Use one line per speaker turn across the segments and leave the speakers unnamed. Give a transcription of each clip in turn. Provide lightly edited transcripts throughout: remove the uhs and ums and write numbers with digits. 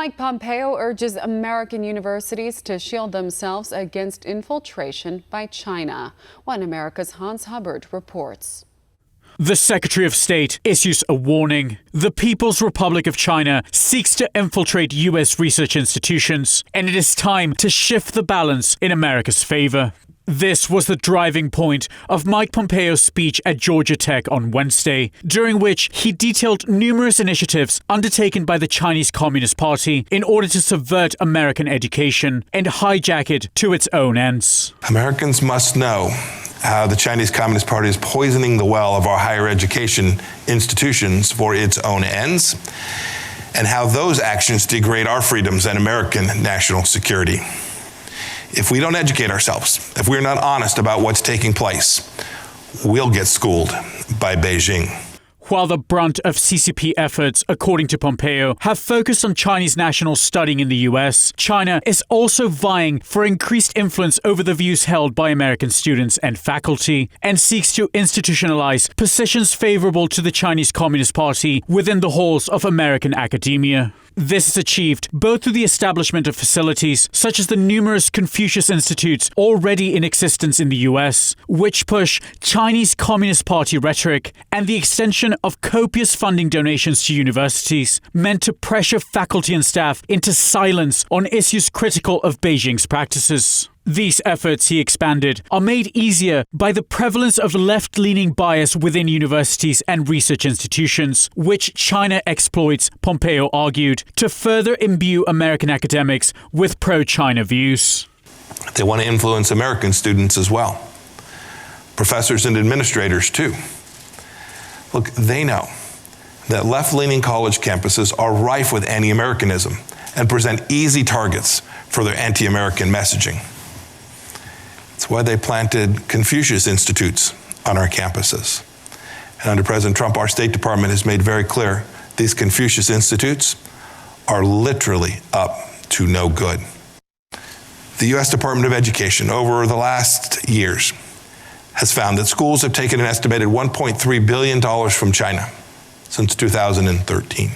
Mike Pompeo urges American universities to shield themselves against infiltration by China. One America's Hubbard reports.
The Secretary of State issues a warning. The People's Republic of China seeks to infiltrate U.S. research institutions, and it is time to shift the balance in America's favor. This was the driving point of Mike Pompeo's speech at Georgia Tech on Wednesday, during which he detailed numerous initiatives undertaken by the Chinese Communist Party in order to subvert American education and hijack it to its own ends.
Americans must know how the Chinese Communist Party is poisoning the well of our higher education institutions for its own ends, and how those actions degrade our freedoms and American national security. If we don't educate ourselves, if we're not honest about what's taking place, we'll get schooled by Beijing.
While the brunt of CCP efforts, according to Pompeo, have focused on Chinese nationals studying in the US, China is also vying for increased influence over the views held by American students and faculty, and seeks to institutionalize positions favorable to the Chinese Communist Party within the halls of American academia. This is achieved both through the establishment of facilities such as the numerous Confucius Institutes already in existence in the US, which push Chinese Communist Party rhetoric, and the extension of copious funding donations to universities meant to pressure faculty and staff into silence on issues critical of Beijing's practices. These efforts, he expanded, are made easier by the prevalence of left-leaning bias within universities and research institutions, which China exploits, Pompeo argued, to further imbue American academics with pro-China views.
They want to influence American students as well. Professors and administrators, too. Look, they know that left-leaning college campuses are rife with anti-Americanism and present easy targets for their anti-American messaging. It's why they planted Confucius Institutes on our campuses. And under President Trump, our State Department has made very clear these Confucius Institutes are literally up to no good. The U.S. Department of Education, over the last years, has found that schools have taken an estimated $1.3 billion from China since 2013.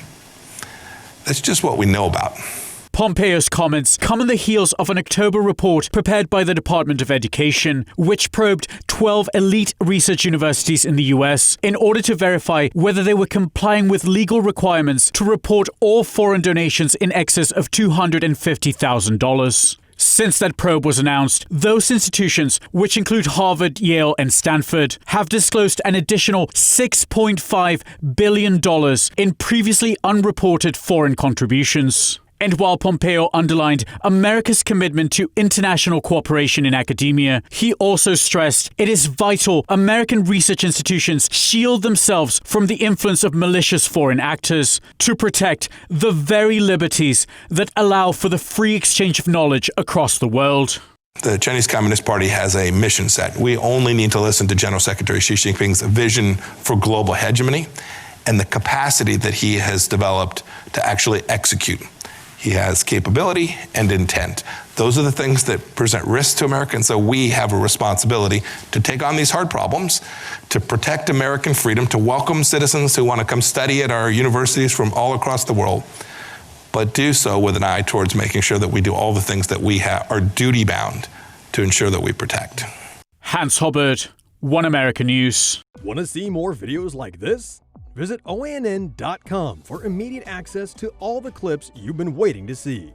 That's just what we know about.
Pompeo's comments come on the heels of an October report prepared by the Department of Education, which probed 12 elite research universities in the US in order to verify whether they were complying with legal requirements to report all foreign donations in excess of $250,000. Since that probe was announced, those institutions, which include Harvard, Yale, and Stanford, have disclosed an additional $6.5 billion in previously unreported foreign contributions. And while Pompeo underlined America's commitment to international cooperation in academia, he also stressed it is vital American research institutions shield themselves from the influence of malicious foreign actors to protect the very liberties that allow for the free exchange of knowledge across the world.
The Chinese Communist Party has a mission set. We only need to listen to General Secretary Xi Jinping's vision for global hegemony and the capacity that he has developed to actually execute. He has capability and intent. Those are the things that present risks to Americans, so we have a responsibility to take on these hard problems, to protect American freedom, to welcome citizens who want to come study at our universities from all across the world, but do so with an eye towards making sure that we do all the things that we are duty-bound to ensure that we protect.
Hubbard, One America News.
Want to see more videos like this? Visit OANN.com for immediate access to all the clips you've been waiting to see.